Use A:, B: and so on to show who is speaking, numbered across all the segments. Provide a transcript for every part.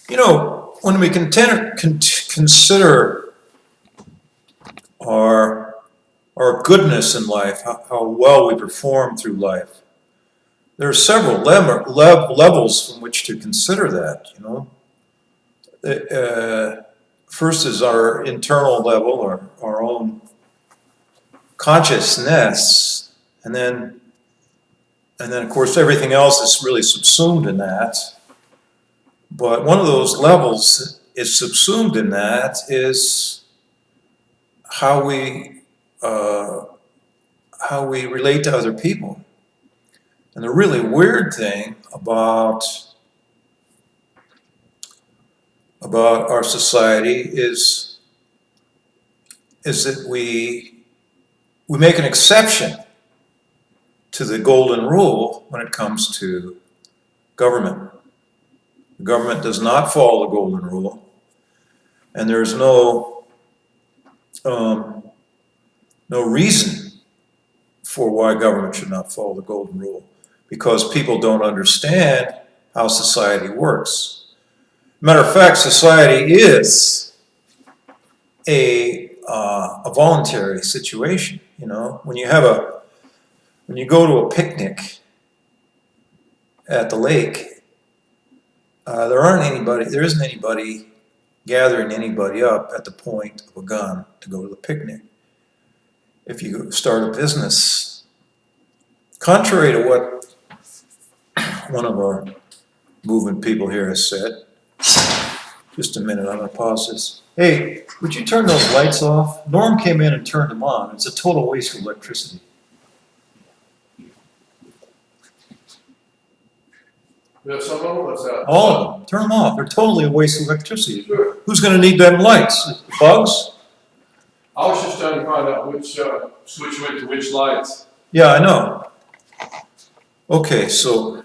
A: You know, when we consider our goodness in life, how well we perform through life, there are several levels from which to consider that, you know. First is our internal level, our own consciousness, and then of course everything else is really subsumed in that. But one of those levels is subsumed in that is how we relate to other people. And the really weird thing about our society is that we make an exception to the golden rule when it comes to government. The government does not follow the golden rule, and there's no reason for why government should not follow the golden rule, because people don't understand how society works. Matter of fact, society is a voluntary situation. You know, when you go to a picnic at the lake, there isn't anybody gathering anybody up at the point of a gun to go to the picnic. If you start a business, contrary to what one of our movement people here has said, just a minute, I'm going to pause this. Hey, would you turn those lights off? Norm came in and turned them on. It's a total waste of electricity.
B: We have some of them, what's that?
A: All of them. Turn them off. They're totally a waste of electricity.
B: Sure.
A: Who's going to need them lights? Bugs?
B: I was just trying to find out which switch went to which lights.
A: Yeah, I know. Okay, so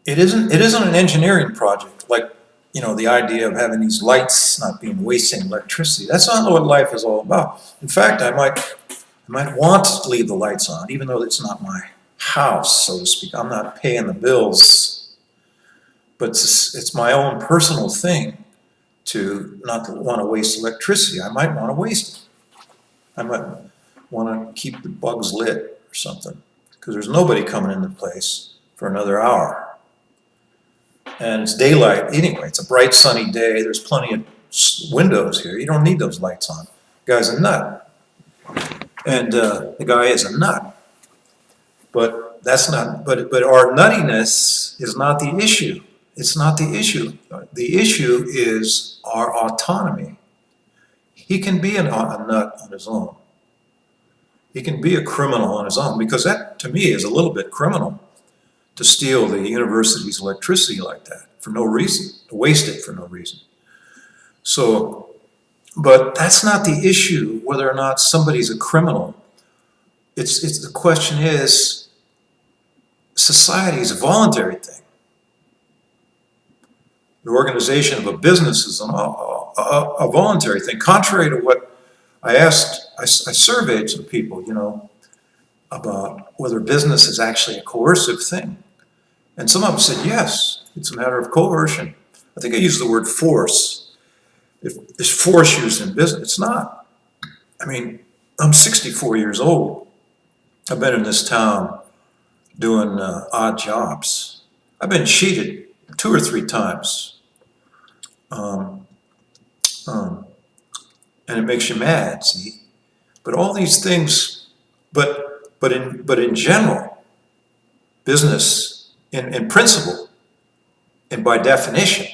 A: it isn't an engineering project like, you know, the idea of having these lights not being wasting electricity. That's not what life is all about. In fact, I might want to leave the lights on, even though it's not my house, so to speak. I'm not paying the bills, but it's my own personal thing to not want to waste electricity. I might want to waste it. I might want to keep the bugs lit or something, because there's nobody coming into the place for another hour. And it's daylight anyway. It's a bright sunny day. There's plenty of windows here. You don't need those lights on. The guy's a nut. And the guy is a nut. But that's not, but our nuttiness is not the issue. It's not the issue. The issue is our autonomy. He can be a nut on his own. He can be a criminal on his own, because that, to me, is a little bit criminal, to steal the university's electricity like that for no reason, to waste it for no reason. So, but that's not the issue, whether or not somebody's a criminal. It's the question is, society is a voluntary thing. The organization of a business is a voluntary thing. Contrary to what I surveyed some people, you know, about whether business is actually a coercive thing. And some of them said, yes, it's a matter of coercion. I think I used the word force. Is force used in business? It's not. I mean, I'm 64 years old. I've been in this town doing odd jobs. I've been cheated 2 or 3 times. And it makes you mad, see? But all these things, but in general, business, in principle, and by definition,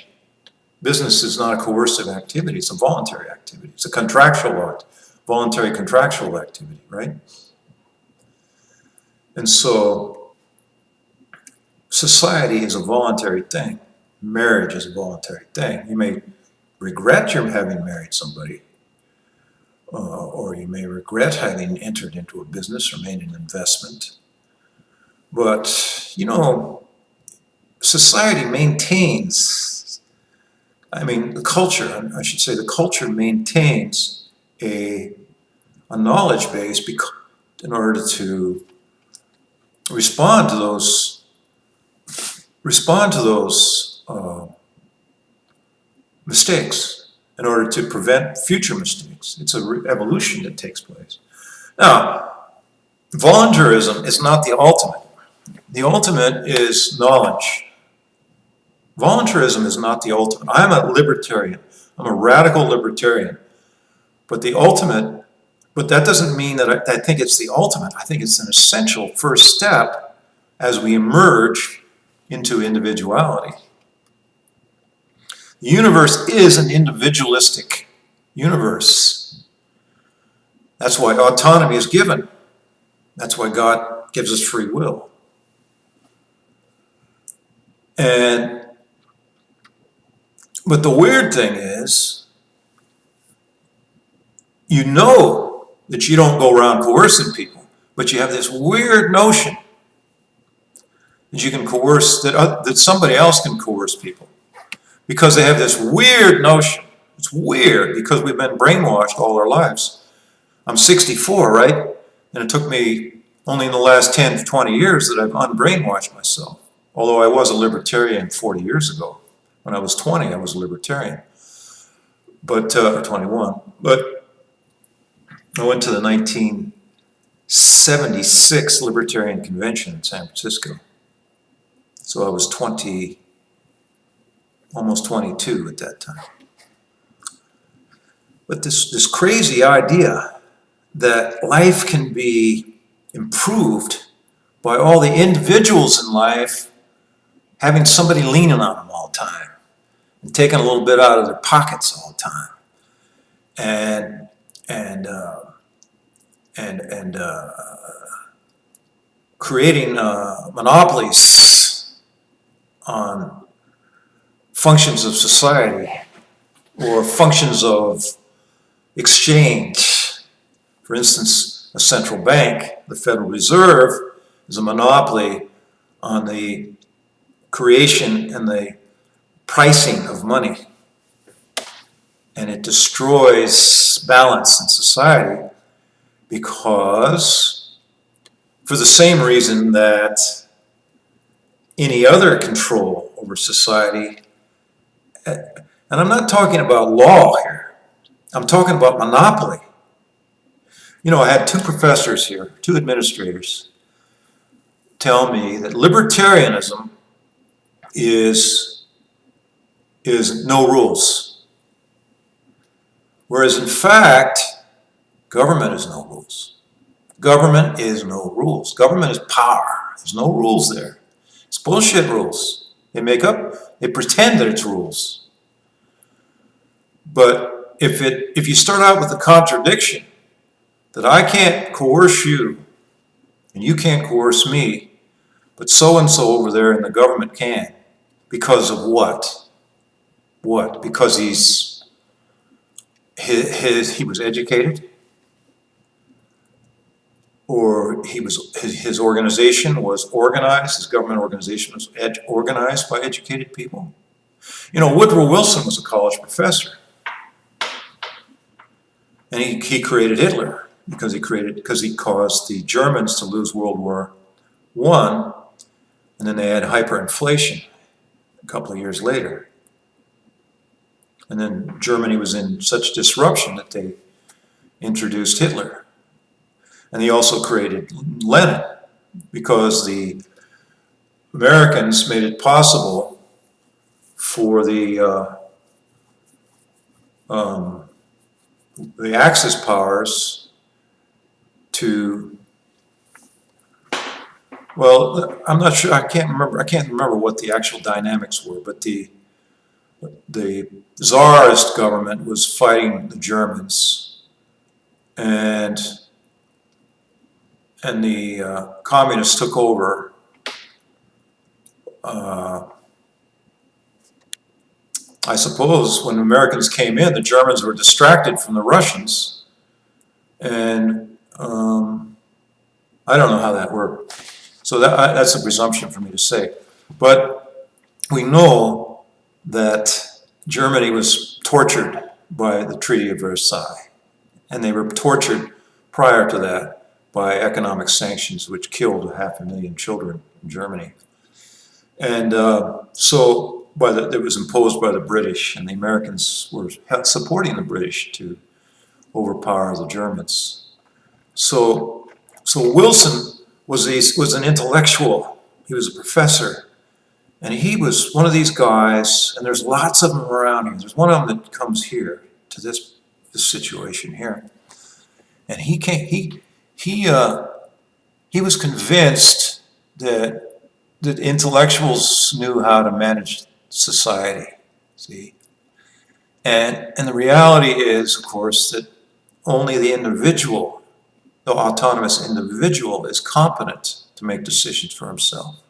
A: business is not a coercive activity, it's a voluntary activity. It's a voluntary contractual activity, right? And so, society is a voluntary thing. Marriage is a voluntary thing. You may regret your having married somebody, or you may regret having entered into a business or made an investment. But, you know, society maintains, I mean, the culture, I should say, the culture maintains a knowledge base in order to respond to those respond to those mistakes in order to prevent future mistakes. It's an evolution that takes place. Now, voluntarism is not the ultimate. The ultimate is knowledge. Voluntarism is not the ultimate. I'm a libertarian. I'm a radical libertarian. But the ultimate, but that doesn't mean that I think it's the ultimate. I think it's an essential first step as we emerge into individuality. The universe is an individualistic universe. That's why autonomy is given. That's why God gives us free will. But the weird thing is, you know that you don't go around coercing people, but you have this weird notion that you can coerce, that somebody else can coerce people. Because they have this weird notion. It's weird because we've been brainwashed all our lives. I'm 64, right? And it took me only in the last 10, 20 years that I've unbrainwashed myself. Although I was a libertarian 40 years ago. When I was 20, I was a libertarian. But, 21. But I went to the 1976 Libertarian Convention in San Francisco. So I was almost 22 at that time. But this crazy idea that life can be improved by all the individuals in life having somebody leaning on them all the time and taking a little bit out of their pockets all the time and creating monopolies on functions of society or functions of exchange. For instance, a central bank, the Federal Reserve, is a monopoly on the creation and the pricing of money. And it destroys balance in society because, for the same reason that any other control over society, and I'm not talking about law here, I'm talking about monopoly. You know, I had two professors here, two administrators, tell me that libertarianism is no rules. Whereas in fact, government is no rules. Government is no rules. Government is power. There's no rules there. It's bullshit rules. They pretend that it's rules. But if you start out with the contradiction that I can't coerce you and you can't coerce me, but so-and-so over there in the government can, because of what? What? Because he was educated? Or his organization was organized, his government organization was organized by educated people? You know, Woodrow Wilson was a college professor. And he created Hitler because he caused the Germans to lose World War I, and then they had hyperinflation a couple of years later. And then Germany was in such disruption that they introduced Hitler. And he also created Lenin because the Americans made it possible for the Axis powers to, well, I'm not sure, I can't remember what the actual dynamics were, but the Tsarist government was fighting the Germans, and the communists took over I suppose when Americans came in, the Germans were distracted from the Russians, and I don't know how that worked. So that's a presumption for me to say. But we know that Germany was tortured by the Treaty of Versailles, and they were tortured prior to that by economic sanctions, which killed 500,000 children in Germany. And it was imposed by the British, and the Americans were supporting the British to overpower the Germans. So Wilson was an intellectual. He was a professor, and he was one of these guys. And there's lots of them around here. There's one of them that comes here to this situation here, and he was convinced that intellectuals knew how to manage society. See, and the reality is, of course, that only the individual, the autonomous individual, is competent to make decisions for himself.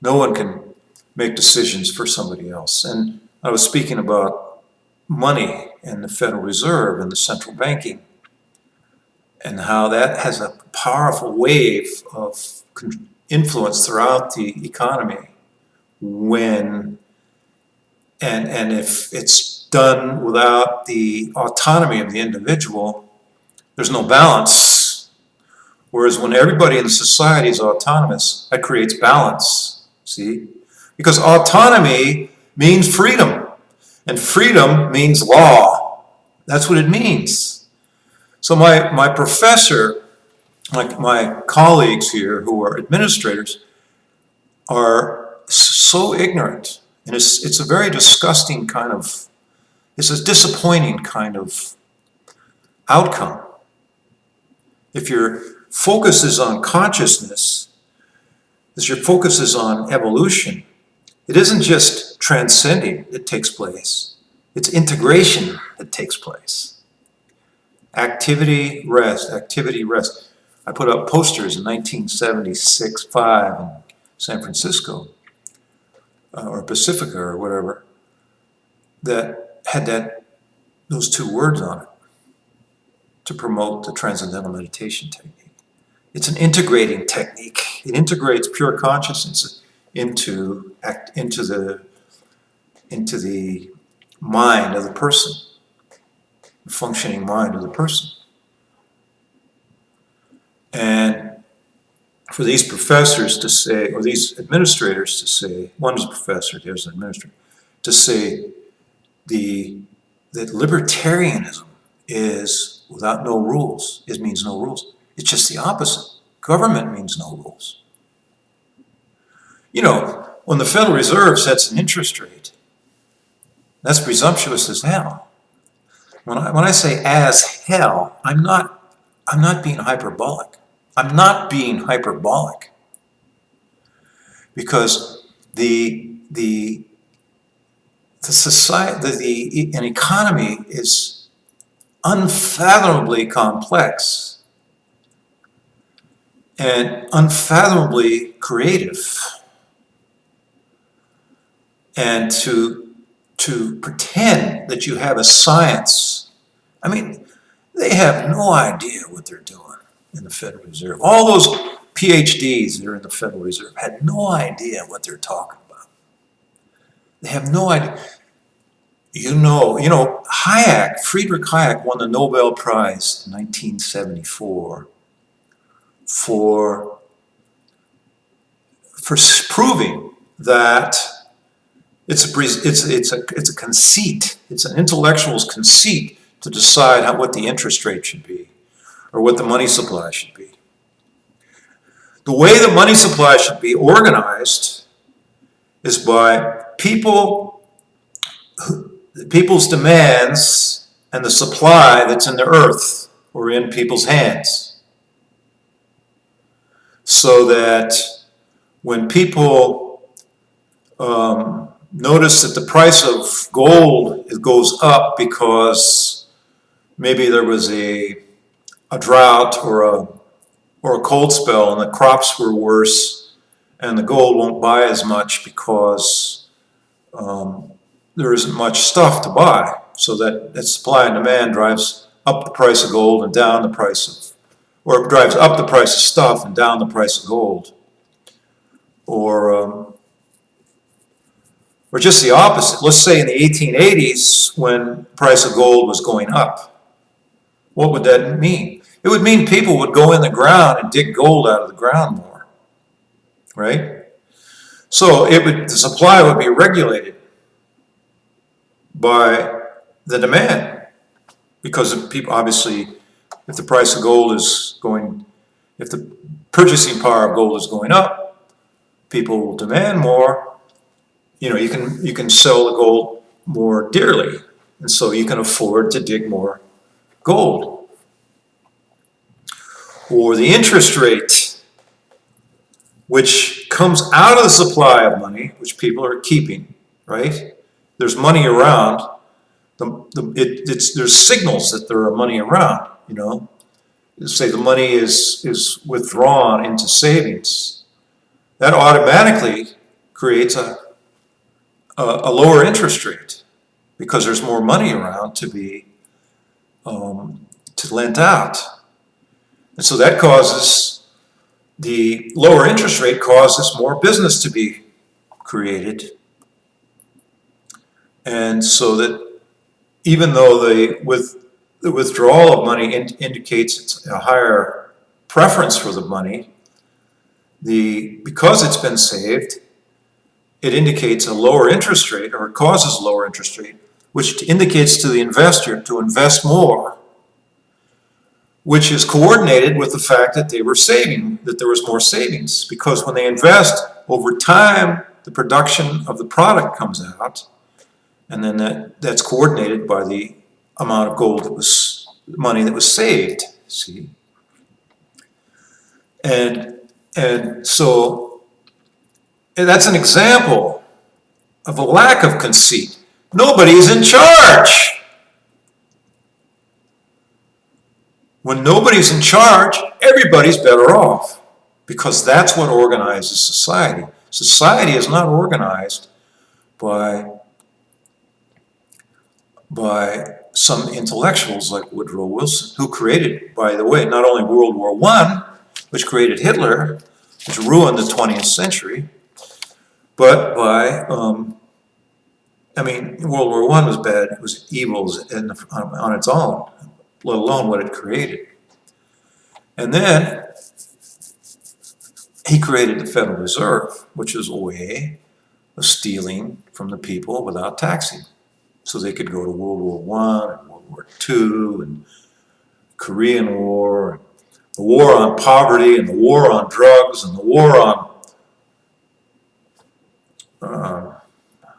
A: No one can make decisions for somebody else. And I was speaking about money and the Federal Reserve and the central banking, and how that has a powerful wave of influence throughout the economy when, and if it's done without the autonomy of the individual, there's no balance. Whereas when everybody in the society is autonomous, that creates balance, see? Because autonomy means freedom, and freedom means law. That's what it means. So my professor, my colleagues here who are administrators, are so ignorant. And it's a very disgusting kind of, it's a disappointing kind of outcome. If your focus is on consciousness, if your focus is on evolution, it isn't just transcending that takes place. It's integration that takes place. Activity, rest, activity, rest. I put up posters in 1976-5 in San Francisco, or Pacifica or whatever, that had those two words on it to promote the transcendental meditation technique. It's an integrating technique. It integrates pure consciousness into the mind of the person, the functioning mind of the person. And for these professors to say, or these administrators to say, one is a professor, the other is an administrator, to say that libertarianism is without no rules, it means no rules. It's just the opposite. Government means no rules. You know, when the Federal Reserve sets an interest rate, that's presumptuous as hell. When I say as hell, I'm not being hyperbolic. I'm not being hyperbolic. Because an economy is unfathomably complex and unfathomably creative. And to pretend that you have a science, I mean, they have no idea what they're doing in the Federal Reserve. All those PhDs that are in the Federal Reserve had no idea what they're talking about. They have no idea. You know, Friedrich Hayek won the Nobel Prize in 1974 for proving that it's a conceit. It's an intellectual's conceit to decide what the interest rate should be or what the money supply should be. The way the money supply should be organized is by people's demands and the supply that's in the earth or in people's hands. So that when people notice that the price of gold goes up because maybe there was a drought or a cold spell and the crops were worse and the gold won't buy as much because there isn't much stuff to buy. So that supply and demand drives up the price of gold and down the price of, or it drives up the price of stuff and down the price of gold. Or just the opposite. Let's say in the 1880s when the price of gold was going up. What would that mean? It would mean people would go in the ground and dig gold out of the ground more, right? So the supply would be regulated by the demand, because of people, obviously, if the price of gold is going, if the purchasing power of gold is going up, people will demand more. You know, you can sell the gold more dearly, and so you can afford to dig more gold. Or the interest rate, which comes out of the supply of money, which people are keeping, right? There's money around. There's signals that there are money around, you know. Say the money is withdrawn into savings. That automatically creates a lower interest rate because there's more money around to be to lend out. And so that causes, the lower interest rate causes more business to be created. And so that even though the withdrawal of money indicates a higher preference for the money, because it's been saved, it indicates a lower interest rate, or it causes a lower interest rate, which indicates to the investor to invest more, which is coordinated with the fact that they were saving, that there was more savings. Because when they invest, over time, the production of the product comes out, and then that's coordinated by the amount of gold that was, money that was saved, see? And so that's an example of a lack of conceit. Nobody's in charge. When nobody's in charge, everybody's better off, because that's what organizes society. Society is not organized by some intellectuals like Woodrow Wilson, who created, by the way, not only World War I, which created Hitler, which ruined the 20th century, but by, I mean, World War I was bad, it was evil on its own, let alone what it created. And then he created the Federal Reserve, which is a way of stealing from the people without taxing. So they could go to World War I and World War II and Korean War, and the war on poverty and the war on drugs and the war on,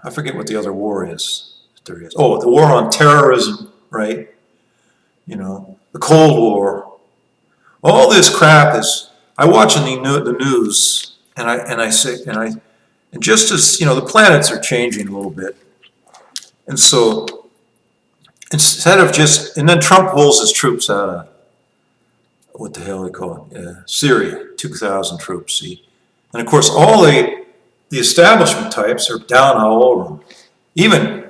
A: I forget what the other war is. There is. Oh, the war on terrorism, right? You know, the Cold War. All this crap is, I watch in the news, and just as, you know, the planets are changing a little bit. And so, instead of just, and then Trump pulls his troops out of, what the hell they call it, Syria, 2,000 troops, see? And of course, all the establishment types are down all over him. Even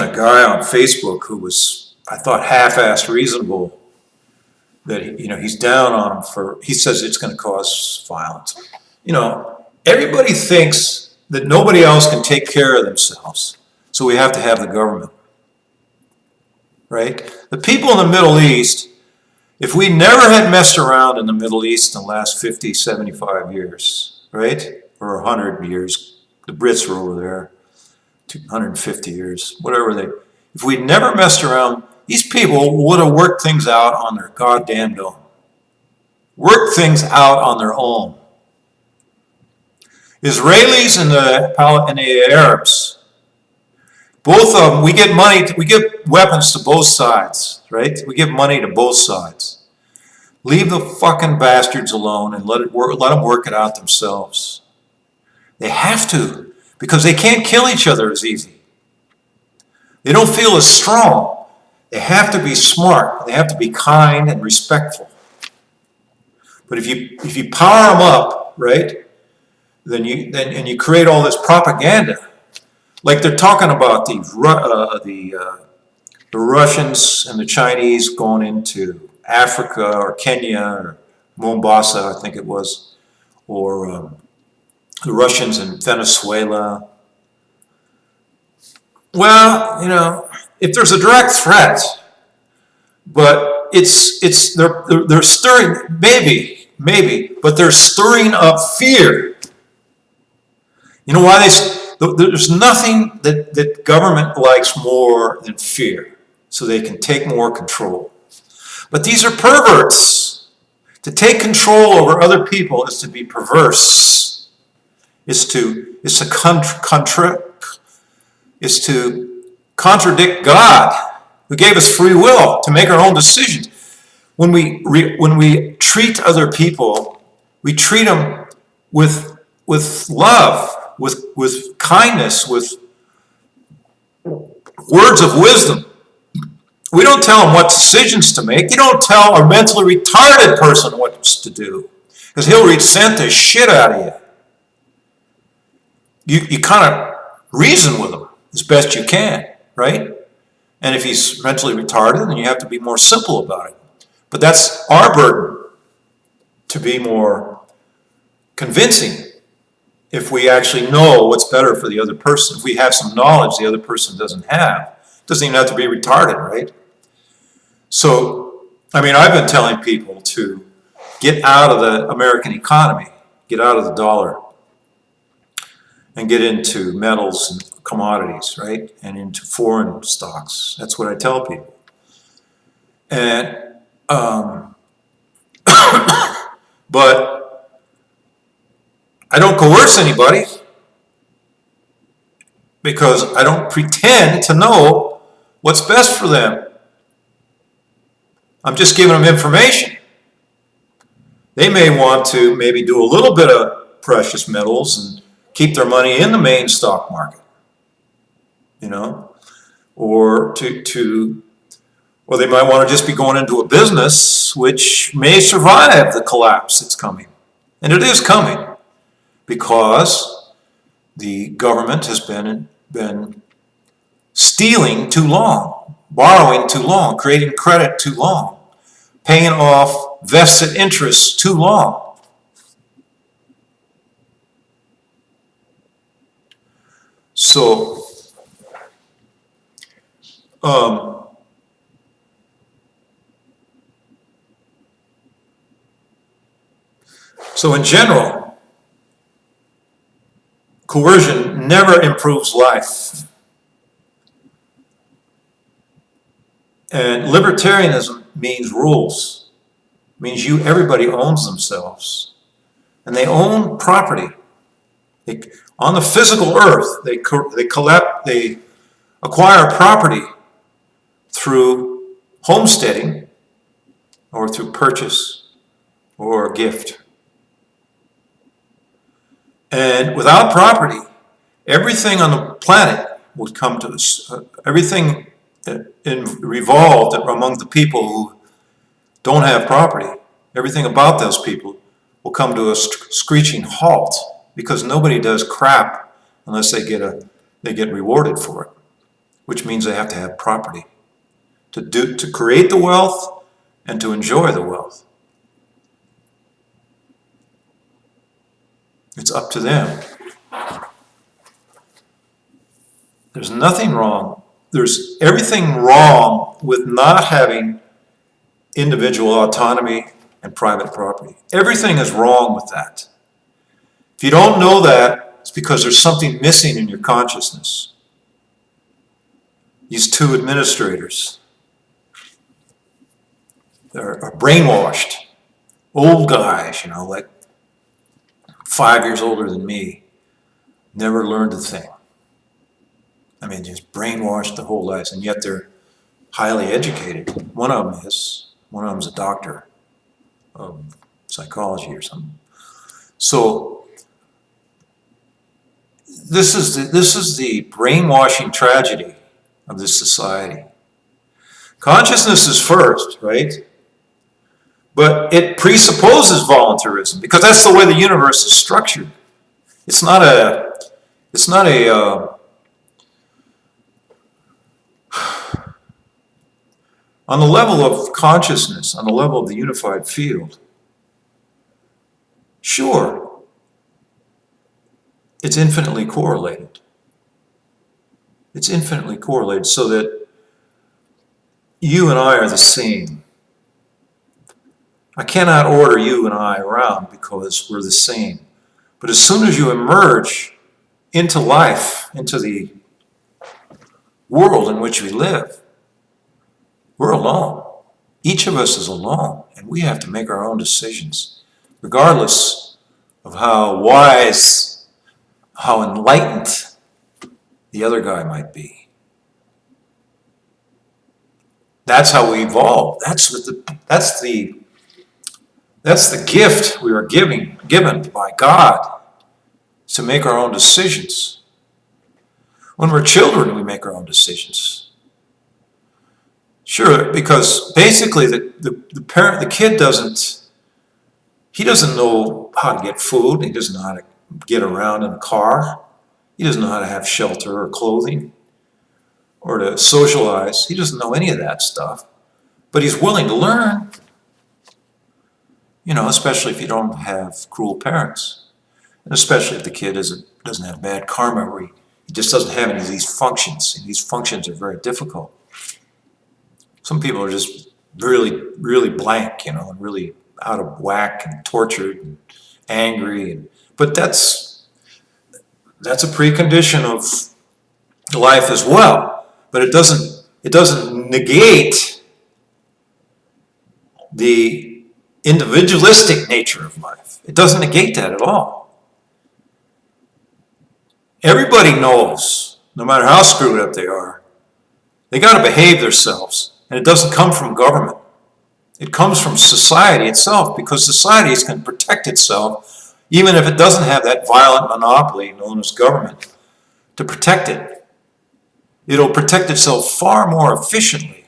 A: a guy on Facebook who was, I thought, half-assed reasonable, that, you know, he's down on him for, he says it's going to cause violence. You know, everybody thinks that nobody else can take care of themselves, so we have to have the government, right? The people in the Middle East, if we never had messed around in the Middle East in the last 50, 75 years, right? Or 100 years, the Brits were over there, 250 years, whatever if we'd never messed around, these people would have worked things out on their goddamn own. Worked things out on their own. Israelis and the Arabs, both of them, we get money, we give weapons to both sides, right? We give money to both sides. Leave the fucking bastards alone and let them work it out themselves. They have to, because they can't kill each other as easy. They don't feel as strong. They have to be smart. They have to be kind and respectful. But if you power them up, right, then you create all this propaganda. Like they're talking about the Russians and the Chinese going into Africa or Kenya or Mombasa, I think it was, or the Russians in Venezuela. Well, you know, if there's a direct threat, but they're stirring, maybe, but they're stirring up fear. You know why there's nothing that government likes more than fear, so they can take more control. But these are perverts. To take control over other people is to be perverse. Is to contradict God, who gave us free will to make our own decisions. When we treat other people, we treat them with love, with kindness, with words of wisdom. We don't tell them what decisions to make. You don't tell a mentally retarded person what to do, because he'll resent the shit out of you. You kind of reason with him as best you can, right? And if he's mentally retarded, then you have to be more simple about it. But that's our burden, to be more convincing. If we actually know what's better for the other person, if we have some knowledge the other person doesn't have, it doesn't even have to be retarded, right? So, I mean, I've been telling people to get out of the American economy, get out of the dollar, and get into metals and commodities, right? And into foreign stocks. That's what I tell people. And, but I don't coerce anybody, because I don't pretend to know what's best for them. I'm just giving them information. They may want to maybe do a little bit of precious metals and keep their money in the main stock market, you know, or or they might want to just be going into a business which may survive the collapse that's coming. And it is coming, because the government has been stealing too long, borrowing too long, creating credit too long, paying off vested interests too long. So, in general, coercion never improves life. And libertarianism means rules. It means everybody owns themselves. And they own property. On the physical earth, they acquire property through homesteading, or through purchase or gift. And without property, everything on the planet would come to us. Everything revolved among the people who don't have property. Everything about those people will come to a screeching halt, because nobody does crap unless they get rewarded for it, which means they have to have property to create the wealth and to enjoy the wealth. It's up to them. There's nothing wrong. There's everything wrong with not having individual autonomy and private property. Everything is wrong with that. If you don't know that, it's because there's something missing in your consciousness. These two administrators are brainwashed. Old guys, like 5 years older than me, never learned a thing. I mean, just brainwashed the whole lives, and yet they're highly educated. One of them's a doctor of psychology or something. So this is the brainwashing tragedy of this society. Consciousness is first, right? But it presupposes voluntarism, because that's the way the universe is structured. It's not a on the level of consciousness, on the level of the unified field, sure, it's infinitely correlated. It's infinitely correlated, so that you and I are the same. I cannot order you and I around because we're the same. But as soon as you emerge into life, into the world in which we live, we're alone. Each of us is alone, and we have to make our own decisions, regardless of how wise, how enlightened the other guy might be. That's how we evolve. That's the gift we are given by God, to make our own decisions. When we're children, we make our own decisions. Sure, because basically the kid doesn't know how to get food. He doesn't know how to get around in a car. He doesn't know how to have shelter or clothing or to socialize. He doesn't know any of that stuff. But he's willing to learn, especially if you don't have cruel parents. And especially if the kid doesn't have bad karma, where he just doesn't have any of these functions. And these functions are very difficult. Some people are just really, really blank, and really out of whack and tortured and angry. But that's a precondition of life as well. But it doesn't negate the individualistic nature of life. It doesn't negate that at all. Everybody knows, no matter how screwed up they are, they got to behave themselves. And it doesn't come from government. It comes from society itself, because society can protect itself, even if it doesn't have that violent monopoly known as government to protect it. It'll protect itself far more efficiently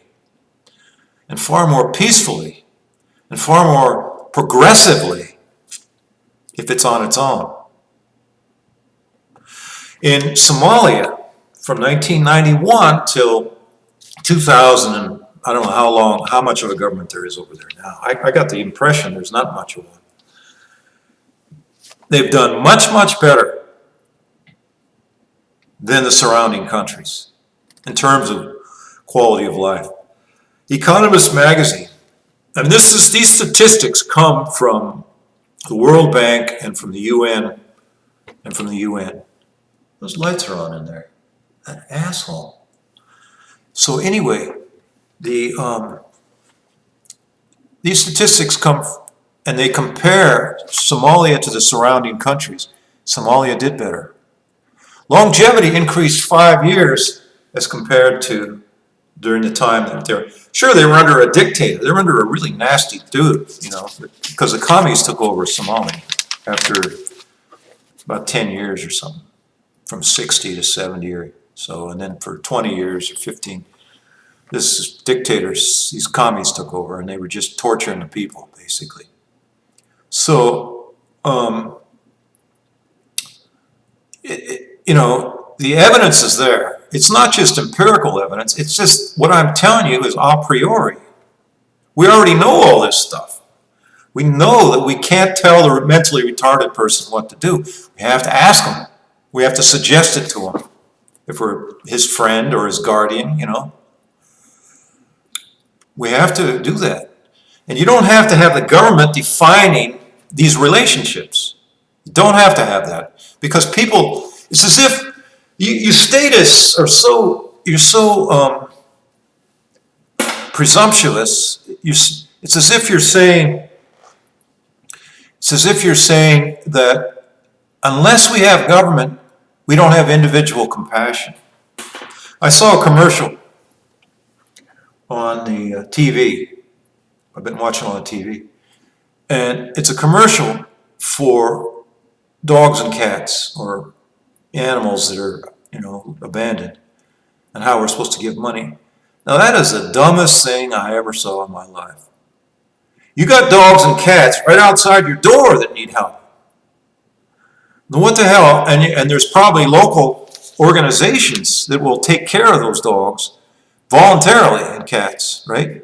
A: and far more peacefully and far more progressively if it's on its own. In Somalia, from 1991 till 2000, and I don't know how much of a government there is over there now. I got the impression there's not much of one. They've done much, much better than the surrounding countries in terms of quality of life. Economist magazine, and these statistics come from the World Bank and from the UN Those lights are on in there. That asshole. So anyway, these statistics come and they compare Somalia to the surrounding countries. Somalia did better. Longevity increased 5 years as compared to during the time that they were. Sure, they were under a dictator. They were under a really nasty dude, because the communists took over Somalia after about 10 years or something, from 60 to 70 or so, and then for 20 years or 15, these commies took over, and they were just torturing the people, basically. So, the evidence is there. It's not just empirical evidence. It's just what I'm telling you is a priori. We already know all this stuff. We know that we can't tell the mentally retarded person what to do. We have to ask him. We have to suggest it to him. If we're his friend or his guardian, We have to do that. And you don't have to have the government defining these relationships. You don't have to have that. Because people, it's as if you statists are you're so presumptuous. It's as if you're saying that unless we have government, we don't have individual compassion. I saw a commercial on the TV. I've been watching on the TV. And it's a commercial for dogs and cats, or animals that are, abandoned, and how we're supposed to give money. Now that is the dumbest thing I ever saw in my life. You got dogs and cats right outside your door that need help. Now what the hell? And there's probably local organizations that will take care of those dogs voluntarily, and cats, right?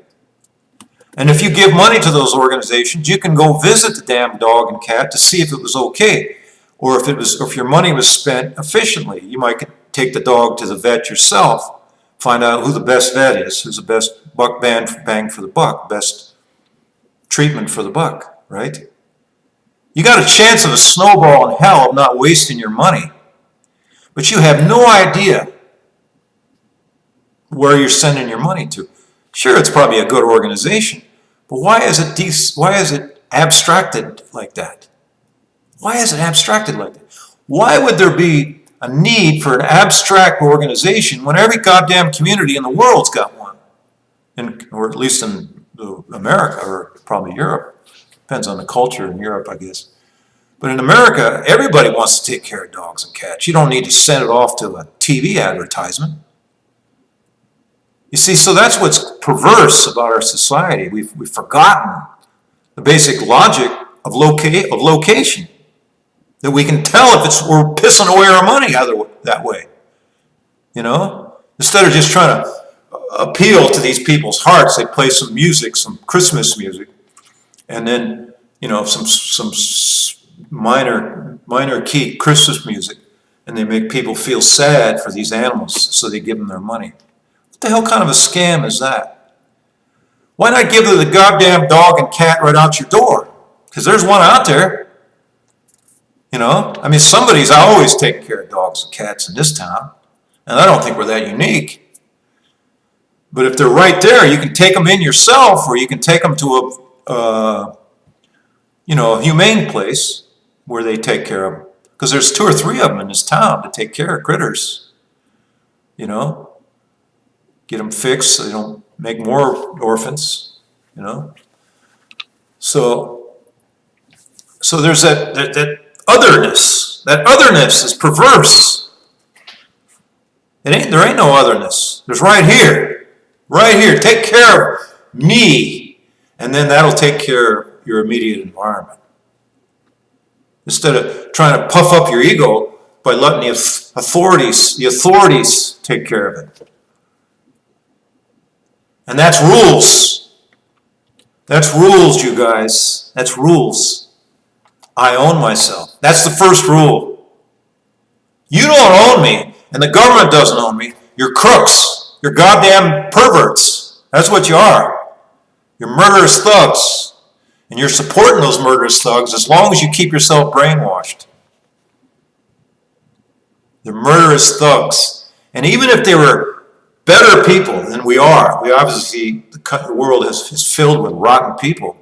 A: And if you give money to those organizations, you can go visit the damn dog and cat to see if it was okay, or if your money was spent efficiently. You might take the dog to the vet yourself, find out who the best vet is, who's the best bang for the buck, best treatment for the buck, right? You got a chance of a snowball in hell of not wasting your money. But you have no idea where you're sending your money to. Sure, it's probably a good organization, but why is it abstracted like that? Why is it abstracted like that? Why would there be a need for an abstract organization when every goddamn community in the world's got one? Or at least in America, or probably Europe. Depends on the culture in Europe, I guess. But in America, everybody wants to take care of dogs and cats. You don't need to send it off to a TV advertisement. You see, so that's what's perverse about our society. We've forgotten the basic logic of location. That we can tell if we're pissing away our money that way. You know? Instead of just trying to appeal to these people's hearts, they play some music, some Christmas music, and then, you know, some minor key Christmas music, and they make people feel sad for these animals, so they give them their money. What the hell kind of a scam is that? Why not give the goddamn dog and cat right out your door? Because there's one out there. You know, I mean, somebody's always taking care of dogs and cats in this town, and I don't think we're that unique. But if they're right there, you can take them in yourself, or you can take them to a humane place where they take care of them. Because there's 2 or 3 of them in this town to take care of critters. You know, get them fixed so they don't make more orphans. You know, so there's that otherness. That otherness is perverse. There ain't no otherness. There's right here. Right here. Take care of me. And then that'll take care of your immediate environment. Instead of trying to puff up your ego by letting the authorities take care of it. And that's rules. That's rules, you guys. That's rules. I own myself. That's the first rule. You don't own me, and the government doesn't own me. You're crooks. You're goddamn perverts. That's what you are. You're murderous thugs. And you're supporting those murderous thugs as long as you keep yourself brainwashed. They're murderous thugs. And even if they were better people than we are, we obviously, the world is filled with rotten people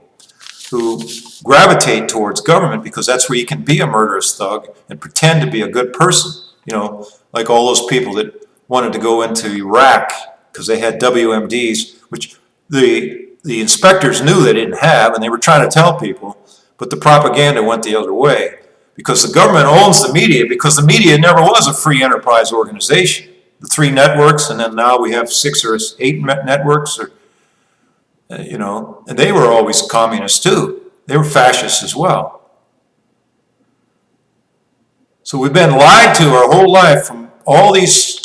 A: who gravitate towards government because that's where you can be a murderous thug and pretend to be a good person. You know, like all those people that wanted to go into Iraq because they had WMDs, which the inspectors knew they didn't have, and they were trying to tell people, but the propaganda went the other way. Because the government owns the media, because the media never was a free enterprise organization. The 3 networks, and then now we have 6 or 8 networks, and they were always communist too. They were fascists as well. So we've been lied to our whole life from all these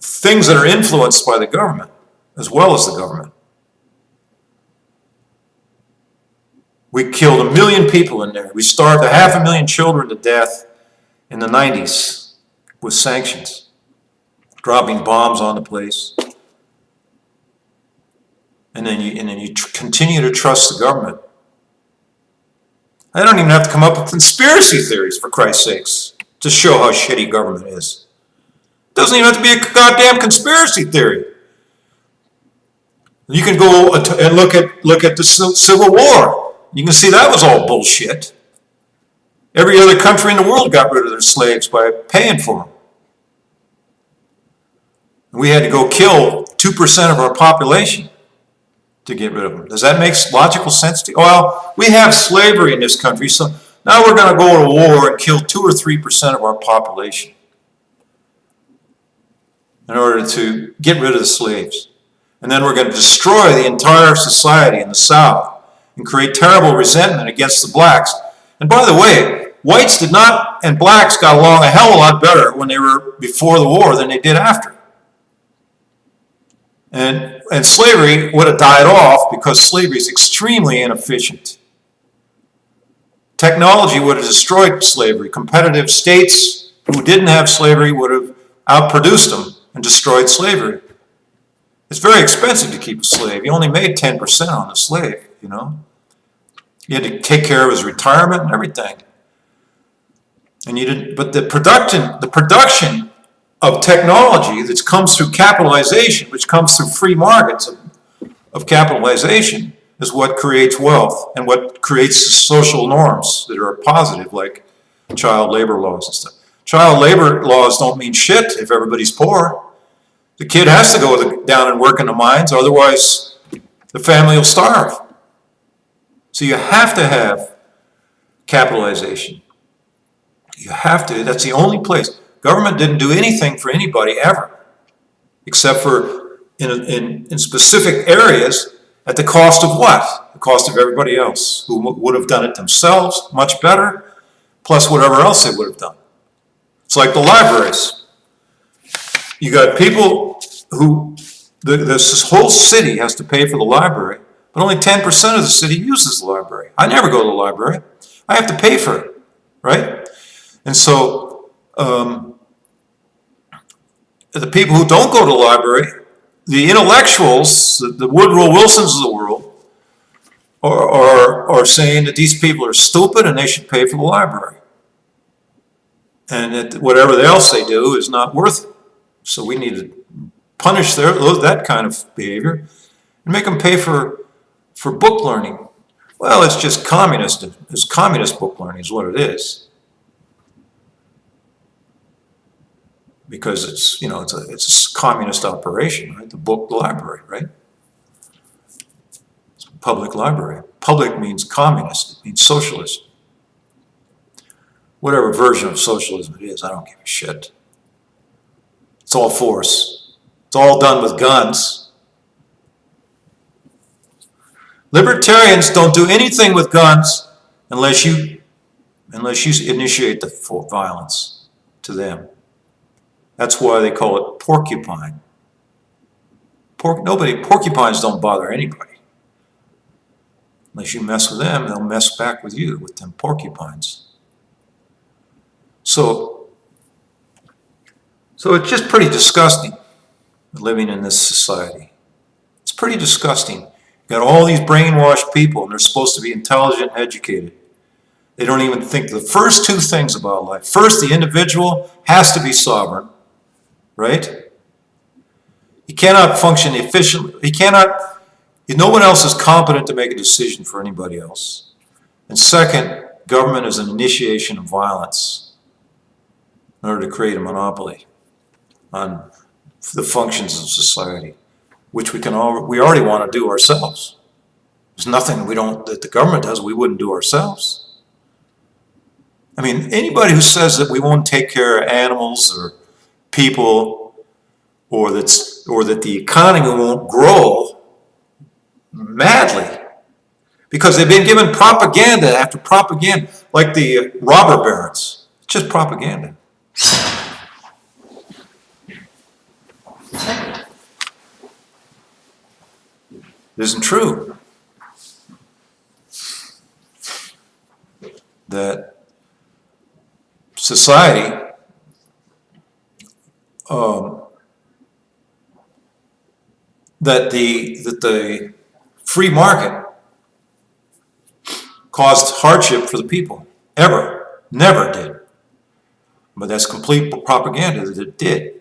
A: things that are influenced by the government, as well as the government. We killed 1 million people in there. We starved 500,000 children to death in the 90s with sanctions, dropping bombs on the place. And then you continue to trust the government. I don't even have to come up with conspiracy theories, for Christ's sakes, to show how shitty government is. It doesn't even have to be a goddamn conspiracy theory. You can go and look at the Civil War. You can see that was all bullshit. Every other country in the world got rid of their slaves by paying for them. We had to go kill 2% of our population to get rid of them. Does that make logical sense to you? Well, we have slavery in this country, so now we're going to go to war and kill 2 or 3% of our population in order to get rid of the slaves. And then we're going to destroy the entire society in the South and create terrible resentment against the blacks. And by the way, whites did not, and blacks got along a hell of a lot better when they were before the war than they did after. And slavery would have died off because slavery is extremely inefficient. Technology would have destroyed slavery. Competitive states who didn't have slavery would have outproduced them and destroyed slavery. It's very expensive to keep a slave. You only made 10% on the slave, you know. You had to take care of his retirement and everything. And you didn't, but the production of technology that comes through capitalization, which comes through free markets of capitalization, is what creates wealth and what creates social norms that are positive, like child labor laws and stuff. Child labor laws don't mean shit if everybody's poor. The kid has to go down and work in the mines, otherwise the family will starve. So you have to have capitalization. You have to. That's the only place. Government didn't do anything for anybody ever, except for in specific areas at the cost of what? The cost of everybody else who would have done it themselves much better, plus whatever else they would have done. It's like the libraries. You got people who, this whole city has to pay for the library, but only 10% of the city uses the library. I never go to the library. I have to pay for it, right? And so the people who don't go to the library, the intellectuals, the Woodrow Wilsons of the world, are saying that these people are stupid and they should pay for the library. And that whatever else they do is not worth it. So we need to punish that kind of behavior and make them pay for book learning. Well, it's just communist. It's communist book learning is what it is. Because it's, you know, it's a communist operation, right? The library, right? It's a public library. Public means communist. It means socialist. Whatever version of socialism it is, I don't give a shit. It's all force. It's all done with guns. Libertarians don't do anything with guns unless you initiate the violence to them. That's why they call it porcupine. Porcupines don't bother anybody. Unless you mess with them, they'll mess back with you, with them porcupines. So it's just pretty disgusting living in this society. It's pretty disgusting. You got all these brainwashed people, and they're supposed to be intelligent and educated. They don't even think the first two things about life. First, the individual has to be sovereign, right? He cannot function efficiently. No one else is competent to make a decision for anybody else. And second, government is an initiation of violence in order to create a monopoly on the functions of society, which we already want to do ourselves. There's nothing that the government does we wouldn't do ourselves. I mean, anybody who says that we won't take care of animals or people, or that the economy won't grow madly, because they've been given propaganda after propaganda, like the robber barons. It's just propaganda. It isn't true that society that the free market caused hardship for the people. Ever. Never did. But that's complete propaganda that it did.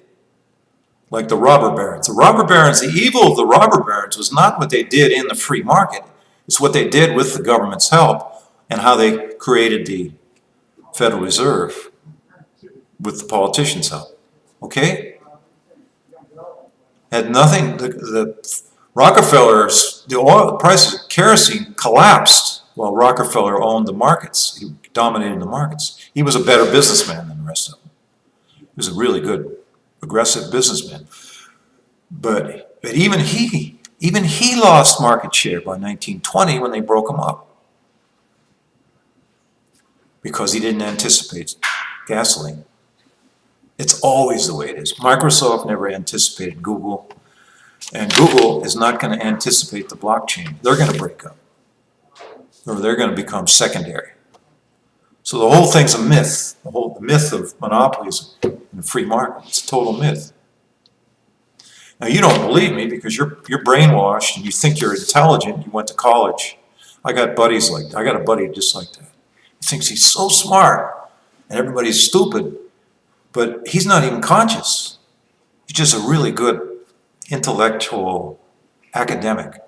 A: Like the robber barons. The robber barons, the evil of the robber barons was not what they did in the free market. It's what they did with the government's help and how they created the Federal Reserve with the politicians' help. Okay? Had nothing, the Rockefellers, the price of kerosene collapsed while Rockefeller owned the markets. He dominated the markets. He was a better businessman than the rest of them. He was a really good, aggressive businessman. But even he lost market share by 1920 when they broke him up. Because he didn't anticipate gasoline. It's always the way it is. Microsoft never anticipated Google, and Google is not going to anticipate the blockchain. They're going to break up, or they're going to become secondary. So the whole thing's a myth. The myth of monopolies in the free market. It's a total myth. Now you don't believe me because you're brainwashed and you think you're intelligent. You went to college. I got a buddy just like that. He thinks he's so smart and everybody's stupid, but he's not even conscious. He's just a really good intellectual academic.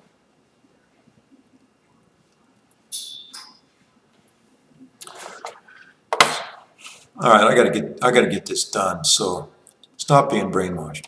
A: All right, I gotta get this done, so stop being brainwashed.